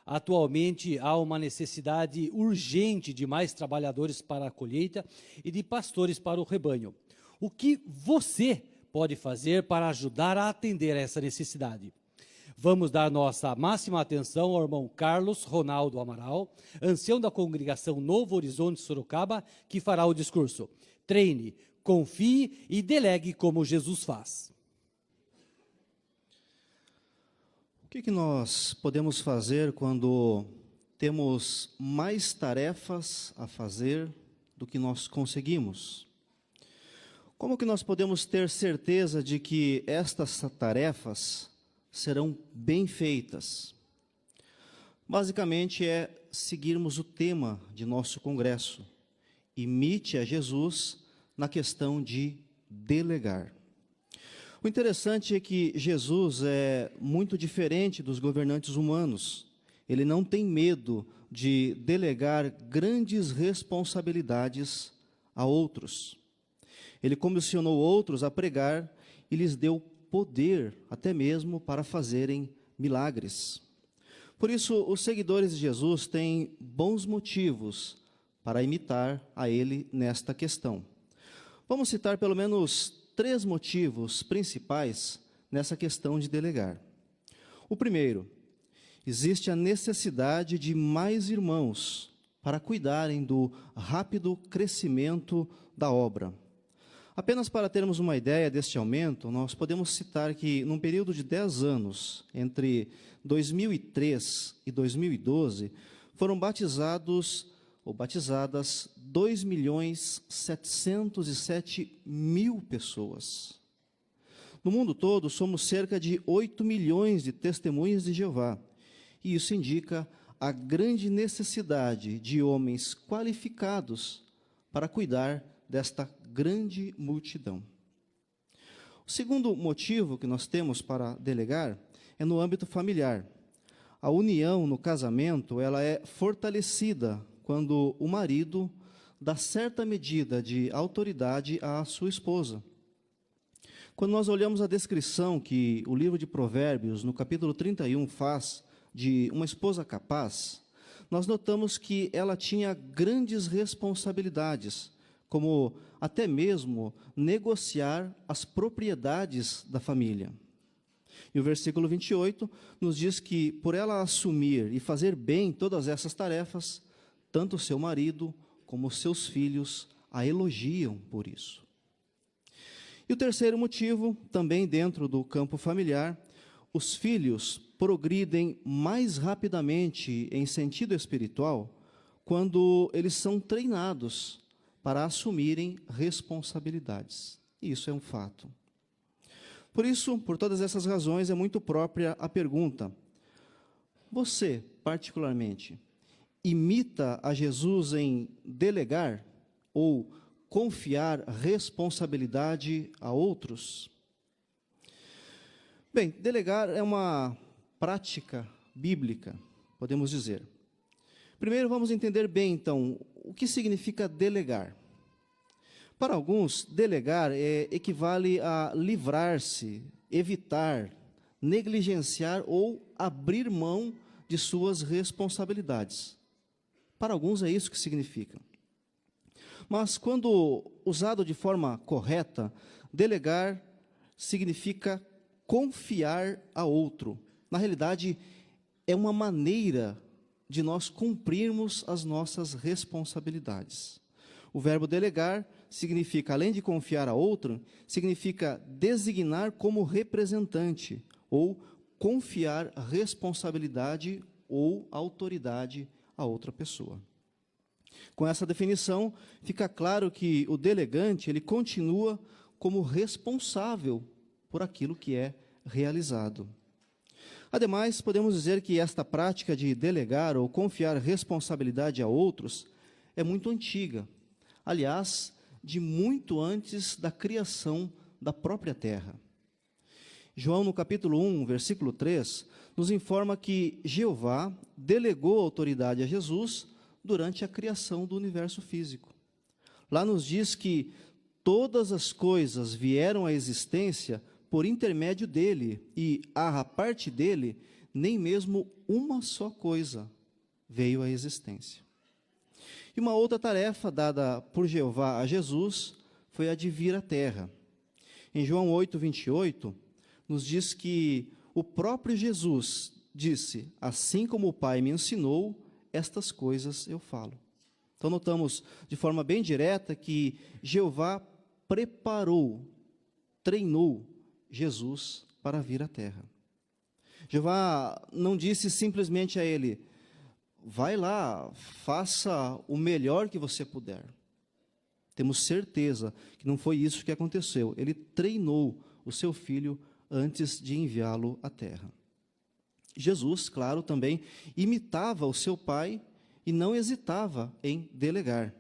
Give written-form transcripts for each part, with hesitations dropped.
Atualmente, há uma necessidade urgente de mais trabalhadores para a colheita e de pastores para o rebanho. O que você pode fazer para ajudar a atender essa necessidade? Vamos dar nossa máxima atenção ao irmão Carlos Ronaldo Amaral, ancião da congregação Novo Horizonte Sorocaba, que fará o discurso. Treine, confie e delegue como Jesus faz. O que nós podemos fazer quando temos mais tarefas a fazer do que nós conseguimos? Como que nós podemos ter certeza de que estas tarefas serão bem feitas? Basicamente é seguirmos o tema de nosso congresso. Imite a Jesus na questão de delegar. O interessante é que Jesus é muito diferente dos governantes humanos. Ele não tem medo de delegar grandes responsabilidades a outros. Ele comissionou outros a pregar e lhes deu poder, até mesmo para fazerem milagres. Por isso, os seguidores de Jesus têm bons motivos para imitar a ele nesta questão. Vamos citar pelo menos 3 motivos principais nessa questão de delegar. O primeiro, existe a necessidade de mais irmãos para cuidarem do rápido crescimento da obra. Apenas para termos uma ideia deste aumento, nós podemos citar que, num período de 10 anos, entre 2003 e 2012, foram batizadas 2.707.000 pessoas. No mundo todo, somos cerca de 8 milhões de testemunhas de Jeová, e isso indica a grande necessidade de homens qualificados para cuidar desta grande multidão. O segundo motivo que nós temos para delegar é no âmbito familiar. A união no casamento, ela é fortalecida quando o marido dá certa medida de autoridade à sua esposa. Quando nós olhamos a descrição que o livro de Provérbios, no capítulo 31, faz de uma esposa capaz, nós notamos que ela tinha grandes responsabilidades, como até mesmo negociar as propriedades da família. E o versículo 28 nos diz que, por ela assumir e fazer bem todas essas tarefas, tanto seu marido como seus filhos a elogiam por isso. E o terceiro motivo, também dentro do campo familiar, os filhos progridem mais rapidamente em sentido espiritual quando eles são treinados para assumirem responsabilidades. E isso é um fato. Por isso, por todas essas razões, é muito própria a pergunta: você, particularmente, imita a Jesus em delegar ou confiar responsabilidade a outros? Bem, delegar é uma prática bíblica, podemos dizer. Primeiro, vamos entender bem, então, o que significa delegar. Para alguns, delegar equivale a livrar-se, evitar, negligenciar ou abrir mão de suas responsabilidades. Para alguns é isso que significa. Mas quando usado de forma correta, delegar significa confiar a outro. Na realidade, é uma maneira de nós cumprirmos as nossas responsabilidades. O verbo delegar significa, além de confiar a outro, significa designar como representante ou confiar responsabilidade ou autoridade a outra pessoa. Com essa definição, fica claro que o delegante, ele continua como responsável por aquilo que é realizado. Ademais, podemos dizer que esta prática de delegar ou confiar responsabilidade a outros é muito antiga. Aliás, de muito antes da criação da própria terra. João, no capítulo 1, versículo 3, nos informa que Jeová delegou autoridade a Jesus durante a criação do universo físico. Lá nos diz que todas as coisas vieram à existência por intermédio dele, e a parte dele, nem mesmo uma só coisa veio à existência. E uma outra tarefa dada por Jeová a Jesus foi a de vir à terra. Em João 8:28, nos diz que o próprio Jesus disse: assim como o Pai me ensinou, estas coisas eu falo. Então notamos de forma bem direta que Jeová preparou, treinou Jesus para vir à terra. Jeová não disse simplesmente a ele: vai lá, faça o melhor que você puder. Temos certeza que não foi isso que aconteceu. Ele treinou o seu filho antes de enviá-lo à terra. Jesus, claro, também imitava o seu pai e não hesitava em delegar.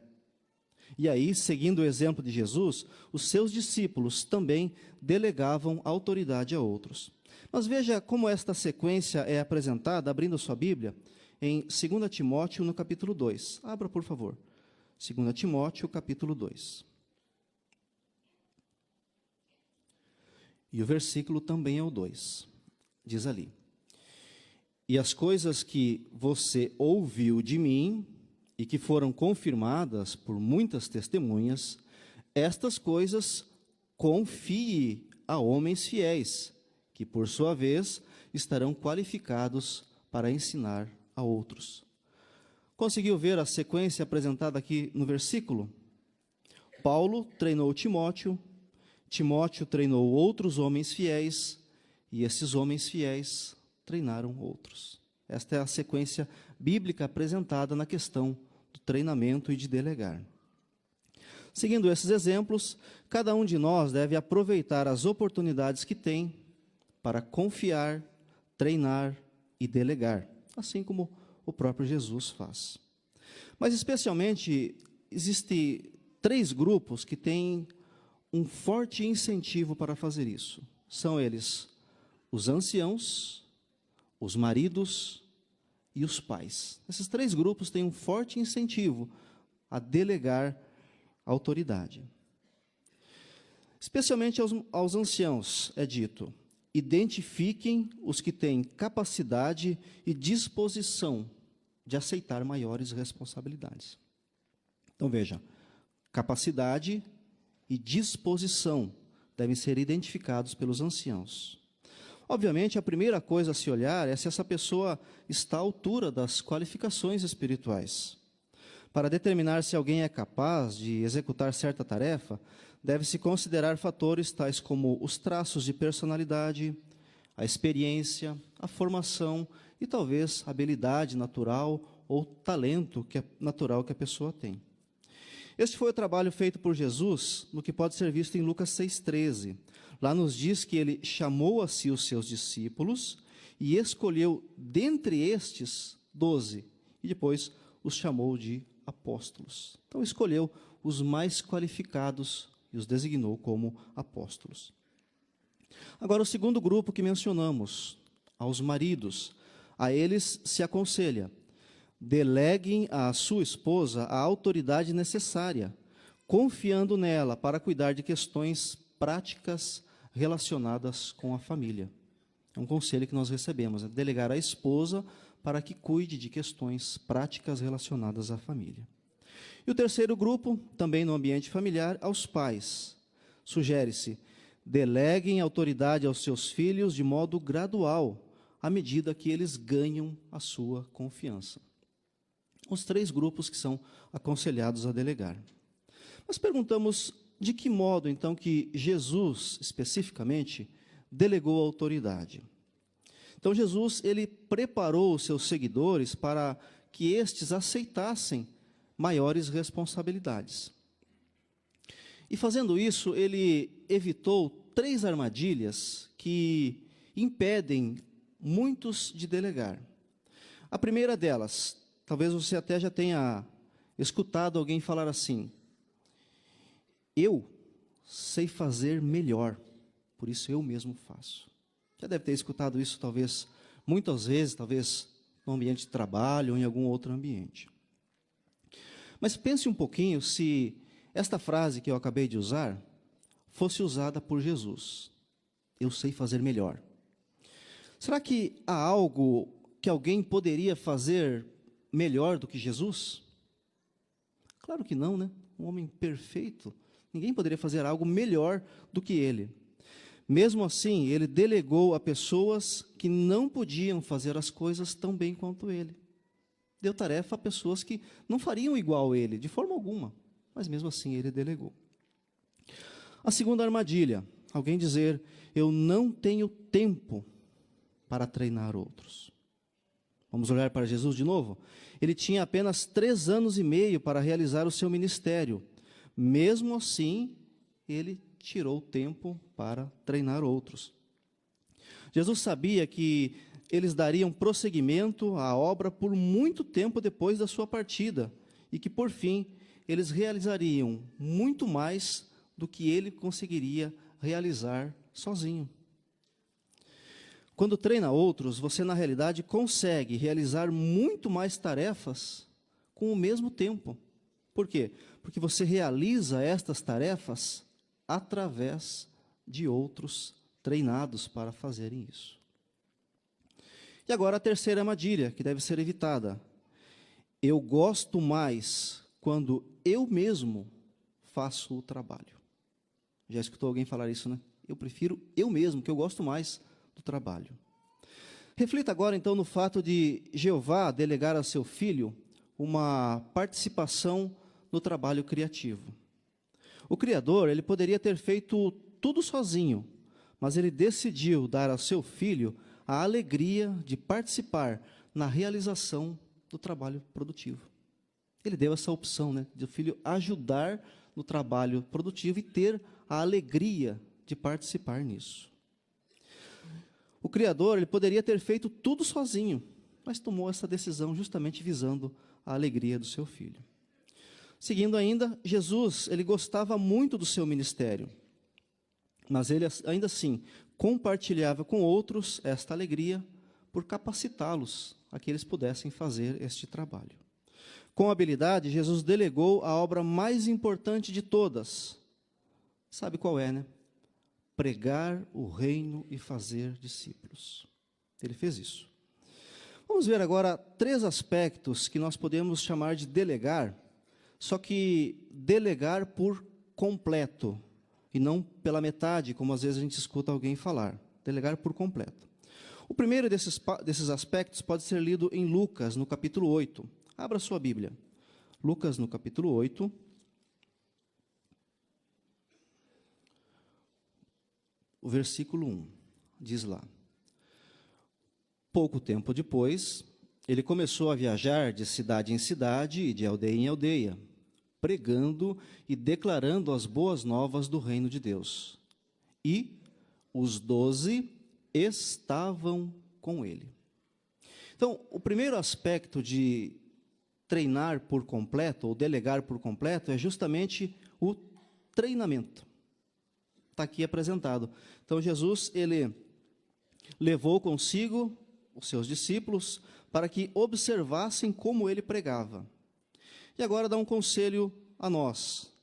E aí, seguindo o exemplo de Jesus, os seus discípulos também delegavam autoridade a outros. Mas veja como esta sequência é apresentada, abrindo a sua Bíblia, em 2 Timóteo, no capítulo 2. Abra, por favor. 2 Timóteo, capítulo 2. E o versículo também é o 2. Diz ali: e as coisas que você ouviu de mim e que foram confirmadas por muitas testemunhas, estas coisas confie a homens fiéis, que por sua vez estarão qualificados para ensinar a outros. Conseguiu ver a sequência apresentada aqui no versículo? Paulo treinou Timóteo, Timóteo treinou outros homens fiéis, e esses homens fiéis treinaram outros. Esta é a sequência bíblica apresentada na questão do treinamento e de delegar. Seguindo esses exemplos, cada um de nós deve aproveitar as oportunidades que tem para confiar, treinar e delegar, assim como o próprio Jesus faz. Mas, especialmente, existem 3 grupos que têm um forte incentivo para fazer isso. São eles os anciãos, os maridos e os pais. Esses 3 grupos têm um forte incentivo a delegar autoridade. Especialmente aos anciãos é dito: identifiquem os que têm capacidade e disposição de aceitar maiores responsabilidades. Então veja, capacidade e disposição devem ser identificados pelos anciãos. Obviamente, a primeira coisa a se olhar é se essa pessoa está à altura das qualificações espirituais. Para determinar se alguém é capaz de executar certa tarefa, deve-se considerar fatores tais como os traços de personalidade, a experiência, a formação e talvez a habilidade natural ou talento natural que a pessoa tem. Este foi o trabalho feito por Jesus, no que pode ser visto em Lucas 6,13. Lá nos diz que ele chamou a si os seus discípulos e escolheu dentre estes 12, e depois os chamou de apóstolos. Então escolheu os mais qualificados e os designou como apóstolos. Agora, o segundo grupo que mencionamos, aos maridos, a eles se aconselha: deleguem à sua esposa a autoridade necessária, confiando nela para cuidar de questões práticas relacionadas com a família. É um conselho que nós recebemos, delegar à esposa para que cuide de questões práticas relacionadas à família. E o terceiro grupo, também no ambiente familiar, aos pais. Sugere-se: deleguem autoridade aos seus filhos de modo gradual, à medida que eles ganham a sua confiança. Os 3 grupos que são aconselhados a delegar. Mas perguntamos: de que modo, então, que Jesus, especificamente, delegou a autoridade? Então, Jesus, ele preparou os seus seguidores para que estes aceitassem maiores responsabilidades. E fazendo isso, ele evitou 3 armadilhas que impedem muitos de delegar. A primeira delas, talvez você até já tenha escutado alguém falar assim: eu sei fazer melhor, por isso eu mesmo faço. Já deve ter escutado isso, talvez, muitas vezes, talvez no ambiente de trabalho ou em algum outro ambiente. Mas pense um pouquinho se esta frase que eu acabei de usar fosse usada por Jesus: eu sei fazer melhor. Será que há algo que alguém poderia fazer melhor do que Jesus? Claro que não, né? Um homem perfeito. Ninguém poderia fazer algo melhor do que ele. Mesmo assim, ele delegou a pessoas que não podiam fazer as coisas tão bem quanto ele. Deu tarefa a pessoas que não fariam igual a ele, de forma alguma. Mas mesmo assim, ele delegou. A segunda armadilha, alguém dizer, eu não tenho tempo para treinar outros. Vamos olhar para Jesus de novo? Ele tinha apenas 3 anos e meio para realizar o seu ministério. Mesmo assim, ele tirou tempo para treinar outros. Jesus sabia que eles dariam prosseguimento à obra por muito tempo depois da sua partida e que, por fim, eles realizariam muito mais do que ele conseguiria realizar sozinho. Quando treina outros, você, na realidade, consegue realizar muito mais tarefas com o mesmo tempo. Por quê? Porque você realiza estas tarefas através de outros treinados para fazerem isso. E agora a terceira armadilha, que deve ser evitada. Eu gosto mais quando eu mesmo faço o trabalho. Já escutou alguém falar isso, né? Eu prefiro eu mesmo, que eu gosto mais do trabalho. Reflita agora, então, no fato de Jeová delegar a seu filho uma participação no trabalho criativo. O Criador, ele poderia ter feito tudo sozinho, mas ele decidiu dar ao seu filho a alegria de participar na realização do trabalho produtivo. Ele deu essa opção, né, de o filho ajudar no trabalho produtivo e ter a alegria de participar nisso. O Criador, ele poderia ter feito tudo sozinho, mas tomou essa decisão justamente visando a alegria do seu filho. Seguindo ainda, Jesus, ele gostava muito do seu ministério, mas ele ainda assim compartilhava com outros esta alegria por capacitá-los a que eles pudessem fazer este trabalho. Com habilidade, Jesus delegou a obra mais importante de todas. Sabe qual é, né? Pregar o reino e fazer discípulos. Ele fez isso. Vamos ver agora 3 aspectos que nós podemos chamar de delegar, só que delegar por completo, e não pela metade, como às vezes a gente escuta alguém falar. Delegar por completo. O primeiro desses aspectos pode ser lido em Lucas, no capítulo 8. Abra sua Bíblia. Lucas, no capítulo 8. O versículo 1 diz lá: pouco tempo depois, ele começou a viajar de cidade em cidade e de aldeia em aldeia, pregando e declarando as boas novas do reino de Deus. E os 12 estavam com ele. Então, o primeiro aspecto de treinar por completo, ou delegar por completo, é justamente o treinamento. Está aqui apresentado. Então, Jesus, ele levou consigo os seus discípulos para que observassem como ele pregava. E agora dá um conselho a nós.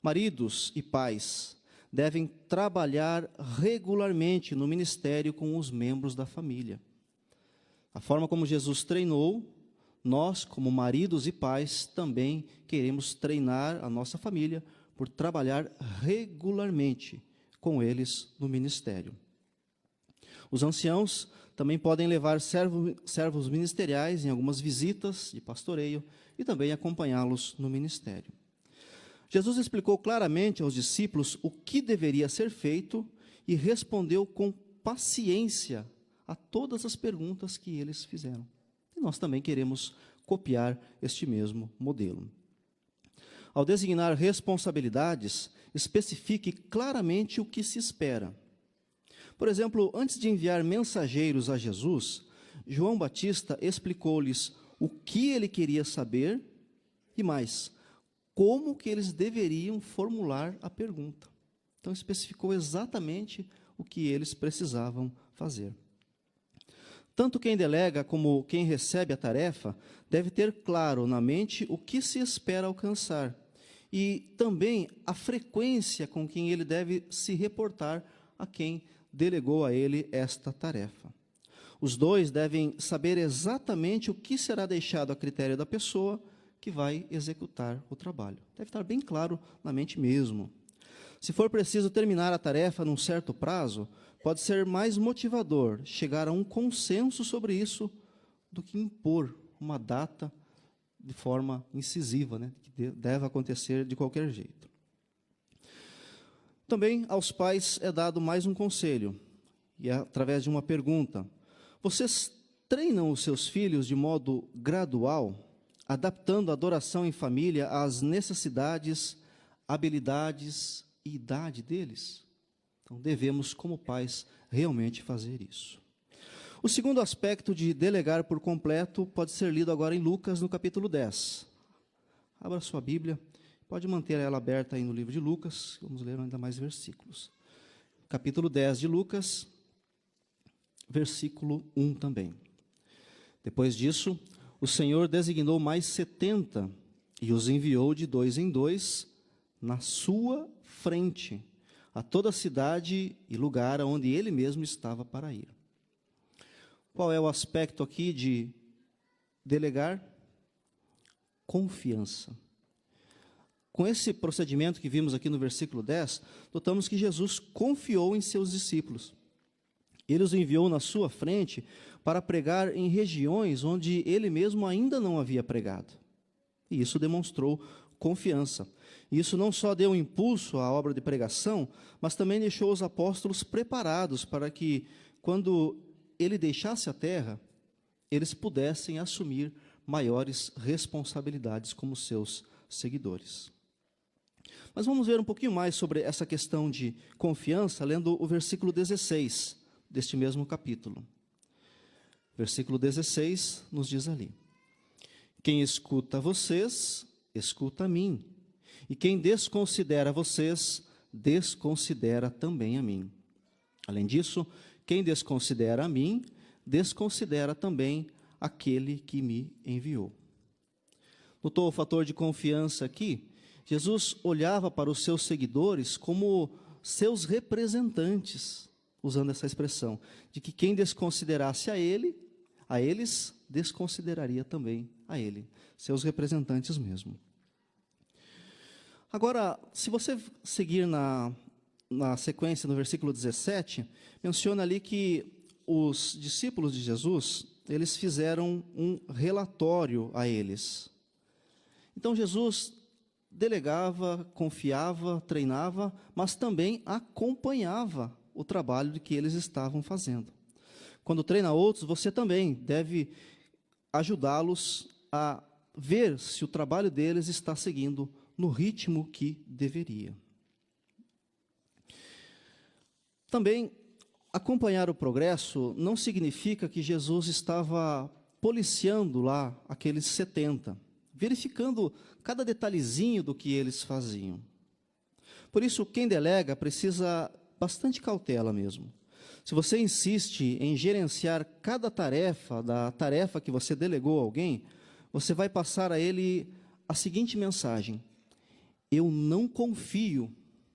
Maridos e pais devem trabalhar regularmente no ministério com os membros da família. A forma como Jesus treinou, nós, como maridos e pais, também queremos treinar a nossa família por trabalhar regularmente com eles no ministério. Os anciãos também podem levar servos ministeriais em algumas visitas de pastoreio e também acompanhá-los no ministério. Jesus explicou claramente aos discípulos o que deveria ser feito e respondeu com paciência a todas as perguntas que eles fizeram. E nós também queremos copiar este mesmo modelo. Ao designar responsabilidades, especifique claramente o que se espera. Por exemplo, antes de enviar mensageiros a Jesus, João Batista explicou-lhes o que ele queria saber e mais, como que eles deveriam formular a pergunta. Então, especificou exatamente o que eles precisavam fazer. Tanto quem delega como quem recebe a tarefa deve ter claro na mente o que se espera alcançar e também a frequência com que ele deve se reportar a quem delegou a ele esta tarefa. Os dois devem saber exatamente o que será deixado a critério da pessoa que vai executar o trabalho. Deve estar bem claro na mente mesmo. Se for preciso terminar a tarefa num certo prazo, pode ser mais motivador chegar a um consenso sobre isso do que impor uma data de forma incisiva, né, que deve acontecer de qualquer jeito. Também aos pais é dado mais um conselho, e é através de uma pergunta. Vocês treinam os seus filhos de modo gradual, adaptando a adoração em família às necessidades, habilidades e idade deles? Então, devemos, como pais, realmente fazer isso. O segundo aspecto de delegar por completo pode ser lido agora em Lucas, no capítulo 10. Abra sua Bíblia, pode manter ela aberta aí no livro de Lucas, vamos ler ainda mais versículos. Capítulo 10 de Lucas, versículo 1 também. Depois disso, o Senhor designou mais 70 e os enviou de 2 em 2 na sua frente, a toda a cidade e lugar onde ele mesmo estava para ir. Qual é o aspecto aqui de delegar? Confiança. Com esse procedimento que vimos aqui no versículo 10, notamos que Jesus confiou em seus discípulos. Ele os enviou na sua frente para pregar em regiões onde ele mesmo ainda não havia pregado. E isso demonstrou confiança. Isso não só deu impulso à obra de pregação, mas também deixou os apóstolos preparados para que, quando ele deixasse a terra, eles pudessem assumir maiores responsabilidades como seus seguidores. Mas vamos ver um pouquinho mais sobre essa questão de confiança, lendo o versículo 16 deste mesmo capítulo. Versículo 16 nos diz ali: quem escuta vocês, escuta a mim. E quem desconsidera vocês, desconsidera também a mim. Além disso, quem desconsidera a mim, desconsidera também aquele que me enviou. Notou o fator de confiança aqui? Jesus olhava para os seus seguidores como seus representantes, usando essa expressão, de que quem desconsiderasse a eles, desconsideraria também a ele, seus representantes mesmo. Agora, se você seguir na sequência, no versículo 17, menciona ali que os discípulos de Jesus, eles fizeram um relatório a eles. Então, Jesus delegava, confiava, treinava, mas também acompanhava o trabalho que eles estavam fazendo. Quando treina outros, você também deve ajudá-los a ver se o trabalho deles está seguindo no ritmo que deveria. Também, acompanhar o progresso não significa que Jesus estava policiando lá aqueles 70, verificando cada detalhezinho do que eles faziam. Por isso, quem delega precisa bastante cautela mesmo. Se você insiste em gerenciar cada tarefa da tarefa que você delegou a alguém, você vai passar a ele a seguinte mensagem: eu não confio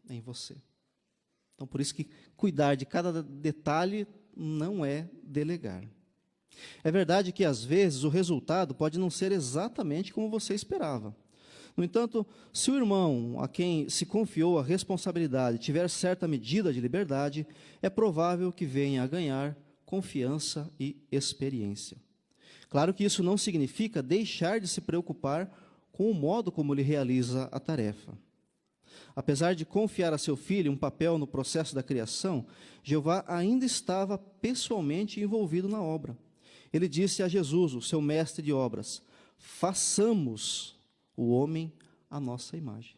em você. Então, por isso que cuidar de cada detalhe não é delegar. É verdade que, às vezes, o resultado pode não ser exatamente como você esperava. No entanto, se o irmão a quem se confiou a responsabilidade tiver certa medida de liberdade, é provável que venha a ganhar confiança e experiência. Claro que isso não significa deixar de se preocupar com o modo como ele realiza a tarefa. Apesar de confiar a seu filho um papel no processo da criação, Jeová ainda estava pessoalmente envolvido na obra. Ele disse a Jesus, o seu mestre de obras: façamos o homem à nossa imagem.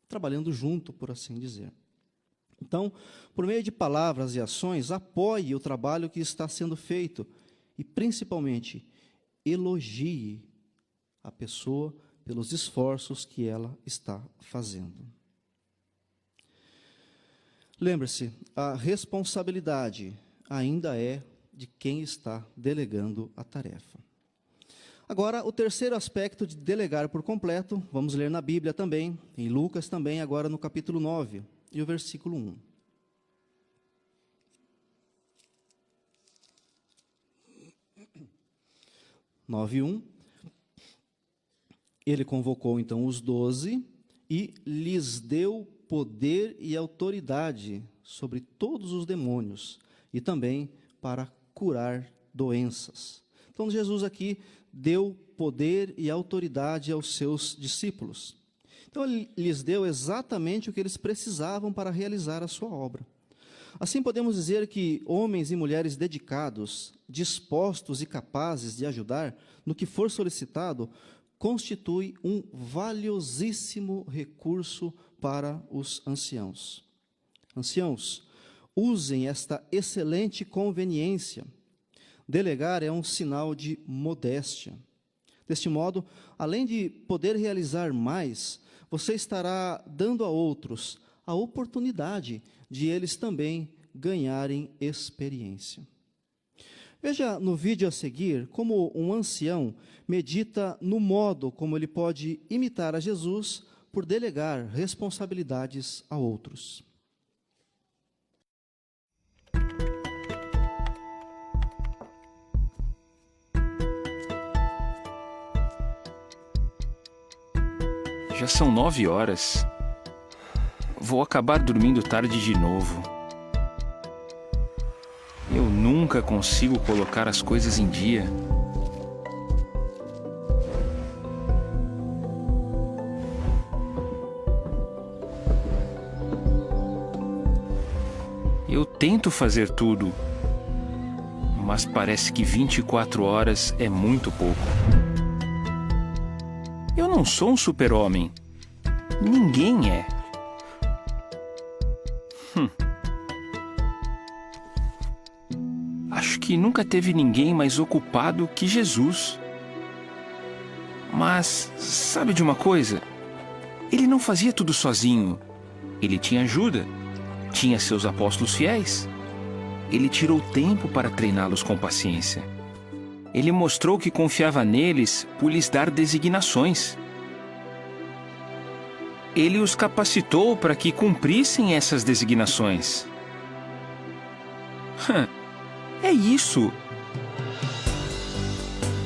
Trabalhando junto, por assim dizer. Então, por meio de palavras e ações, apoie o trabalho que está sendo feito e, principalmente, elogie a pessoa pelos esforços que ela está fazendo. Lembre-se, a responsabilidade ainda é de quem está delegando a tarefa. Agora, o terceiro aspecto de delegar por completo, vamos ler na Bíblia também, em Lucas também, agora no capítulo 9, e o versículo 1. 9:1, ele convocou então os 12 e lhes deu poder e autoridade sobre todos os demônios e também para curar doenças. Então Jesus aqui deu poder e autoridade aos seus discípulos. Então ele lhes deu exatamente o que eles precisavam para realizar a sua obra. Assim podemos dizer que homens e mulheres dedicados, dispostos e capazes de ajudar no que for solicitado, constitui um valiosíssimo recurso para os anciãos. Anciãos, usem esta excelente conveniência. Delegar é um sinal de modéstia. Deste modo, além de poder realizar mais, você estará dando a outros a oportunidade de eles também ganharem experiência. Veja no vídeo a seguir como um ancião medita no modo como ele pode imitar a Jesus por delegar responsabilidades a outros. Já são 9 horas. Vou acabar dormindo tarde de novo. Eu nunca consigo colocar as coisas em dia. Eu tento fazer tudo, mas parece que 24 horas é muito pouco. Eu não sou um super-homem. Ninguém é. Acho que nunca teve ninguém mais ocupado que Jesus. Mas, sabe de uma coisa? Ele não fazia tudo sozinho. Ele tinha ajuda. Tinha seus apóstolos fiéis. Ele tirou tempo para treiná-los com paciência. Ele mostrou que confiava neles por lhes dar designações. Ele os capacitou para que cumprissem essas designações. É isso.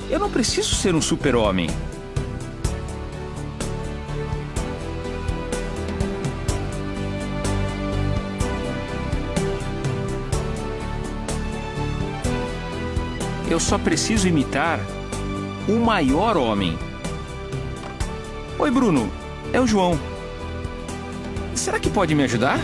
Eu não preciso ser um super-homem. Eu só preciso imitar o maior homem. Oi, Bruno. É o João. Será que pode me ajudar?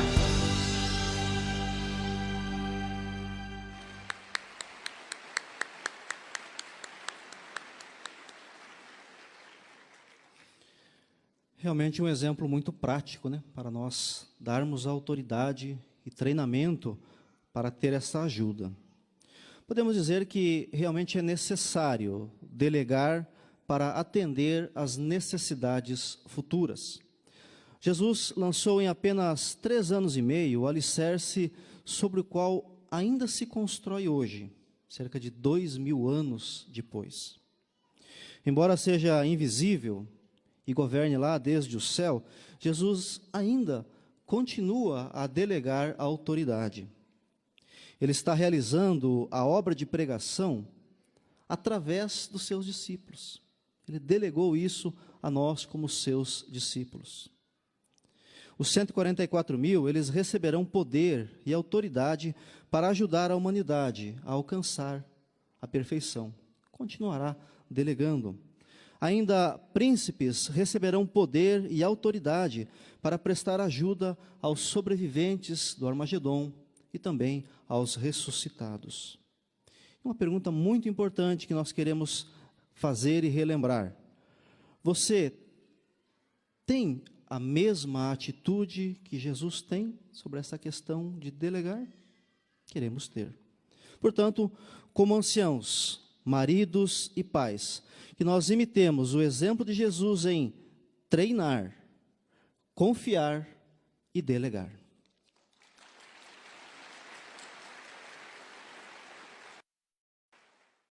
Realmente um exemplo muito prático, né, para nós darmos autoridade e treinamento para ter essa ajuda. Podemos dizer que realmente é necessário delegar para atender às necessidades futuras. Jesus lançou em apenas 3 anos e meio o alicerce sobre o qual ainda se constrói hoje, cerca de 2000 anos depois. Embora seja invisível e governe lá desde o céu, Jesus ainda continua a delegar a autoridade. Ele está realizando a obra de pregação através dos seus discípulos. Ele delegou isso a nós como seus discípulos. Os 144.000, eles receberão poder e autoridade para ajudar a humanidade a alcançar a perfeição. Continuará delegando. Ainda príncipes receberão poder e autoridade para prestar ajuda aos sobreviventes do Armagedom e também aos ressuscitados. Uma pergunta muito importante que nós queremos fazer e relembrar. Você tem a mesma atitude que Jesus tem sobre essa questão de delegar? Queremos ter. Portanto, como anciãos, maridos e pais, que nós imitemos o exemplo de Jesus em treinar, confiar e delegar.